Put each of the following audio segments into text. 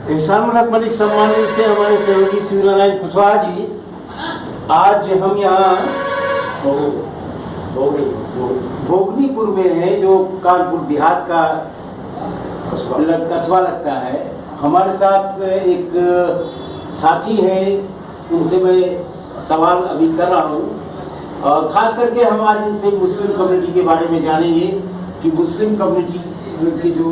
एहसान उल हक मलिक सम्मानित से हमारे सहयोगी शिवनारायण कुशवाहा जी, आज हम यहाँ भोगनीपुर में है, जो कानपुर देहात का कस्बा लगता है। हमारे साथ एक साथी है, उनसे मैं सवाल अभी कर रहा हूँ और ख़ास करके हम आज इनसे मुस्लिम कम्युनिटी के बारे में जानेंगे कि मुस्लिम कम्युनिटी की जो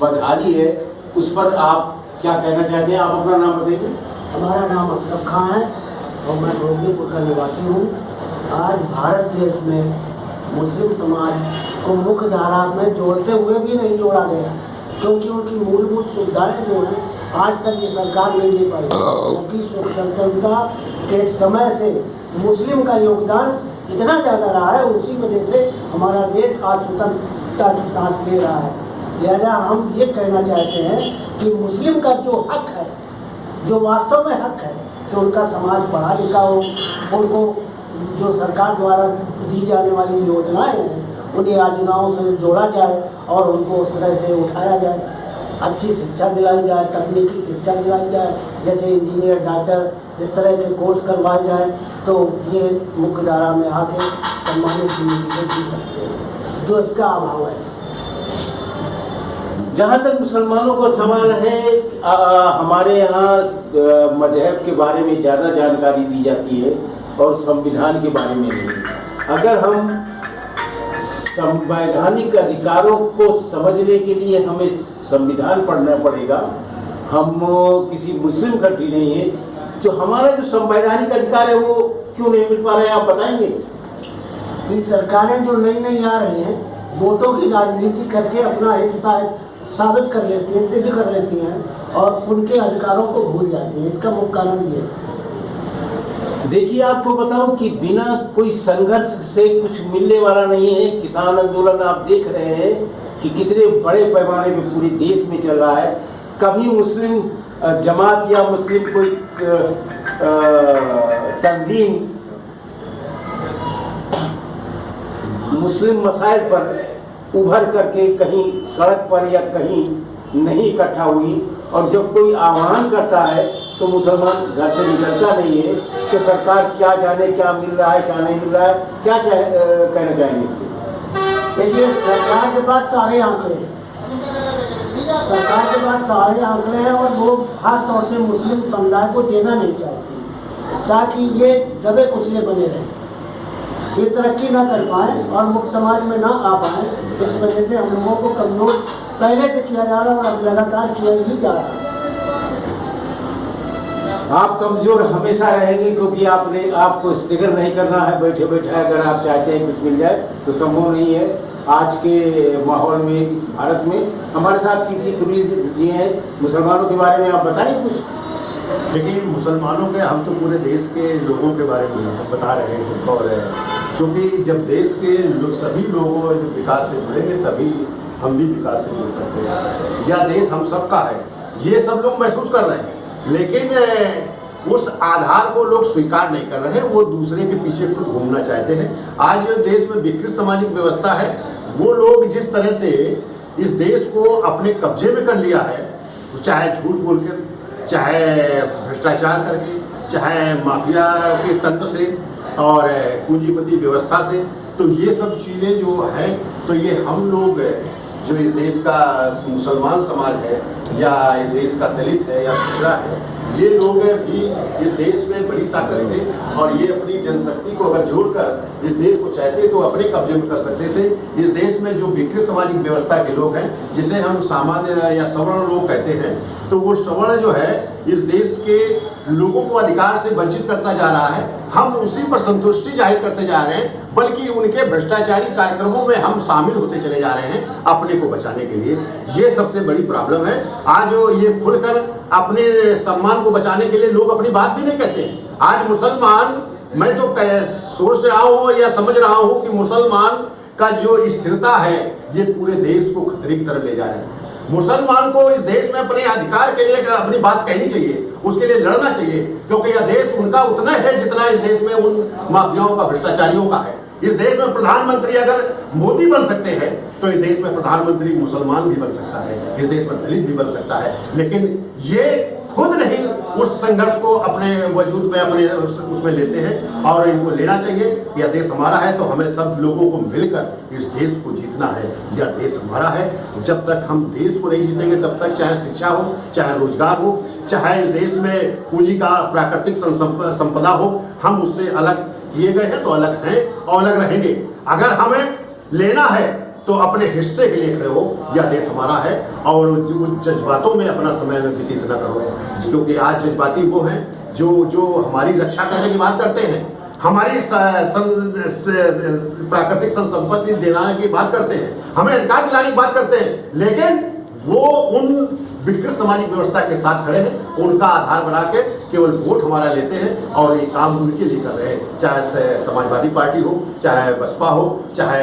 बदहाली है उस पर आप क्या कहना चाहते हैं। आप अपना नाम बताइए। हमारा नाम अशरफ खां है और मैं भोगनीपुर का निवासी हूँ। आज भारत देश में मुस्लिम समाज को मुख्य धारा में जोड़ते हुए भी नहीं जोड़ा गया, क्योंकि उनकी मूलभूत सुविधाएं जो हैं आज तक ये सरकार नहीं दे पाई, क्योंकि स्वतंत्रता के समय से मुस्लिम का योगदान इतना ज़्यादा रहा है, उसी वजह से हमारा देश आज स्वतंत्रता की सांस ले रहा है। लिहाजा हम ये कहना चाहते हैं कि मुस्लिम का जो हक है, जो वास्तव में हक है कि उनका समाज पढ़ा लिखा हो, उनको जो सरकार द्वारा दी जाने वाली योजनाएं हैं उन योजनाओं से जोड़ा जाए और उनको उस तरह से उठाया जाए, अच्छी शिक्षा दिलाई जाए, तकनीकी शिक्षा दिलाई जाए, जैसे इंजीनियर, डॉक्टर, इस तरह के कोर्स करवाए जाए, तो ये मुख्य धारा में आके सम्मानित जिंदगी जी सकते हैं, जो इसका अभाव है। जहाँ तक मुसलमानों का सवाल है, हमारे यहाँ मजहब के बारे में ज़्यादा जानकारी दी जाती है और संविधान के बारे में नहीं। अगर हम संवैधानिक अधिकारों को समझने के लिए हमें संविधान पढ़ना पड़ेगा, हम किसी मुस्लिम कंट्री नहीं है, तो हमारा जो संवैधानिक अधिकार है वो क्यों नहीं मिल पा रहे हैं, आप बताएंगे। ये सरकारें जो नई नई आ रही हैं, वोटों की राजनीति करके अपना हित साबित कर लेती हैं, सिद्ध कर लेती हैं और उनके अधिकारों को भूल जाती हैं। इसका मुख्य कारण ये है। देखिए, आपको बताऊं कि बिना कोई संघर्ष से कुछ मिलने वाला नहीं है। किसान आंदोलन आप देख रहे हैं कि कितने बड़े पैमाने पे पूरे देश में चल रहा है। कभी मुस्लिम जमात या मुस्लिम कोई तंजीम मुस्लिम मसाइल पर उभर करके कहीं सड़क पर या कहीं नहीं इकट्ठा हुई, और जब कोई आह्वान करता है तो मुसलमान घर से निकलता नहीं है। कि सरकार क्या जाने क्या मिल रहा है क्या नहीं मिल रहा है, क्या कहना चाहेंगे। देखिए, सरकार के पास सारे आंकड़े हैं, सरकार के पास सारे आंकड़े हैं और वो खास तौर से मुस्लिम समुदाय को देना नहीं चाहती, ताकि ये दबे कुचले बने रहें, ये तरक्की ना कर पाए और मुख्य समाज में ना आ पाए। इस वजह से हम लोगों को कमजोर पहले से किया जा रहा है और अब लगातार किया ही जा रहा है। आप कमजोर हमेशा रहेंगे, क्योंकि आपको स्ट्रगल नहीं करना है बैठे बैठे। अगर आप चाहते हैं कुछ मिल जाए तो संभव नहीं है आज के माहौल में, इस भारत में। हमारे साथ किसी कबीर जी हैं, मुसलमानों के बारे में आप बताएं कुछ। लेकिन मुसलमानों के, हम तो पूरे देश के लोगों के बारे में बता रहे हैं, और क्योंकि जब देश के सभी लोगों जब विकास से जुड़ेंगे तभी हम भी विकास से जुड़ सकते हैं। यह देश हम सबका है, ये सब लोग महसूस कर रहे हैं, लेकिन उस आधार को लोग स्वीकार नहीं कर रहे हैं, वो दूसरे के पीछे खुद घूमना चाहते हैं। आज जो देश में विकृत सामाजिक व्यवस्था है, वो लोग जिस तरह से इस देश को अपने कब्जे में कर लिया है, चाहे झूठ बोल कर, चाहे भ्रष्टाचार करके, चाहे माफिया के तंत्र से और पूंजीपति व्यवस्था से, तो ये सब चीज़ें जो हैं, तो ये हम लोग जो इस देश का मुसलमान समाज है या इस देश का दलित है या पिछड़ा है, ये लोग भी इस देश में बड़ी ताकत थे और ये अपनी जनशक्ति को अगर जोड़कर इस देश को चाहते तो अपने कब्जे में कर सकते थे। इस देश में जो विकृत सामाजिक व्यवस्था के लोग हैं, जिसे हम सामान्य या सवर्ण लोग कहते हैं, तो वो सवर्ण जो है इस देश के लोगों को अधिकार से वंचित करता जा रहा है। हम उसी पर संतुष्टि जाहिर करते जा रहे हैं, बल्कि उनके भ्रष्टाचारी कार्यक्रमों में हम शामिल होते चले जा रहे हैं अपने को बचाने के लिए। ये सबसे बड़ी प्रॉब्लम है। आज ये खुलकर अपने सम्मान को बचाने के लिए लोग अपनी बात भी नहीं कहते हैं। आज मुसलमान, मैं तो सोच रहा हूँ या समझ रहा हूँ कि मुसलमान का जो स्थिरता है ये पूरे देश को खतरे की तरफ ले जा रहे हैं। मुसलमान को इस देश में अपने अधिकार के लिए अपनी बात कहनी चाहिए, उसके लिए लड़ना चाहिए, क्योंकि यह देश उनका उतना है जितना इस देश में उन माफियाओं का, भ्रष्टाचारियों का है। इस देश में प्रधानमंत्री अगर मोदी बन सकते हैं तो इस देश में प्रधानमंत्री मुसलमान भी बन सकता है, इस देश में दलित भी बन सकता है। लेकिन ये खुद नहीं उस संघर्ष को अपने वजूद में अपने उसमें लेते हैं और इनको लेना चाहिए। यह देश हमारा है तो हमें सब लोगों को मिलकर इस देश को जीतना है। यह देश हमारा है, जब तक हम देश को नहीं जीतेंगे तब तक चाहे शिक्षा हो, चाहे रोजगार हो, चाहे इस देश में पूंजी का प्राकृतिक संपदा हो, हम उससे अलग किए गए हैं तो अलग हैं और अलग रहेंगे। अगर हमें लेना है तो अपने हिस्से के लिए खड़े हो। यह देश हमारा है और जज्बातों में अपना समय व्यतीत न करो, क्योंकि आज जज्बाती वो हैं जो हमारी रक्षा करने की बात करते हैं, हमारी प्राकृतिक संपत्ति दिलाने की बात करते हैं, हमें अधिकार दिलाने की बात करते हैं, लेकिन वो उन विकृत सामाजिक व्यवस्था के साथ खड़े हैं, उनका आधार बना के केवल वोट हमारा लेते हैं और ये काम उनके लिए कर रहे हैं। चाहे समाजवादी पार्टी हो, चाहे बसपा हो, चाहे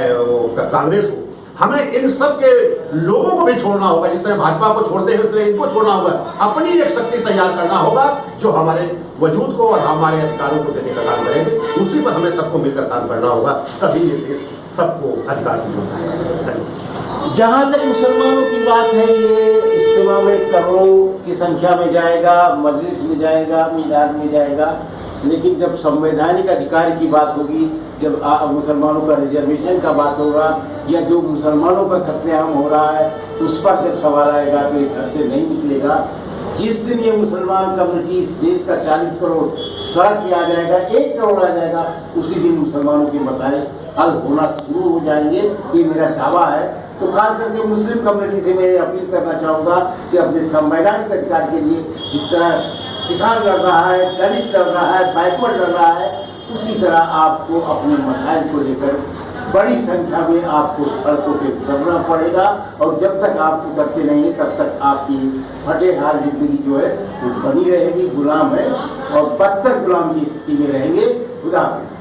कांग्रेस हो, हमें इन सब के लोगों को भी छोड़ना होगा। जिस तरह भाजपा को छोड़ते हैं उस तरह इनको छोड़ना होगा। अपनी एक शक्ति तैयार करना होगा जो हमारे वजूद को और हमारे अधिकारों को देने का काम करेंगे। उसी पर हमें सबको मिलकर काम करना होगा, तभी ये देश सबको अधिकार से जोड़ सकेगा। जहाँ तक मुसलमानों की बात है, ये इज्तिमा में करोड़ों की संख्या में जाएगा, मजलिस में जाएगा, मीनार में जाएगा, लेकिन जब संवैधानिक अधिकार की बात होगी, जब मुसलमानों का रिजर्वेशन का बात होगा या जो मुसलमानों का कत्लेआम हो रहा है उस पर जब सवाल आएगा तो ये घर से नहीं निकलेगा। जिस दिन ये मुसलमान कम्युनिटी इस देश का 40 करोड़ सड़क पे आ जाएगा, 1 करोड़ आ जाएगा, उसी दिन मुसलमानों के मसाइल हल होना शुरू हो जाएंगे। ये मेरा दावा है। तो खास करके मुस्लिम कम्युनिटी से मैं अपील करना चाहूँगा कि अपने संवैधानिक अधिकार के लिए जिस तरह किसान लड़ रहा है, दलित लड़ रहा है, बैकवर्ड लड़ रहा है, उसी तरह आपको अपने मसाइल को लेकर बड़ी संख्या में आपको सड़कों पे उतरना पड़ेगा। और जब तक आप उतरते नहीं हैं तब तक आपकी फटेहाल जिंदगी जो है वो बनी रहेगी, गुलाम है और बदतर गुलाम की स्थिति में रहेंगे। खुदा हाफिज़।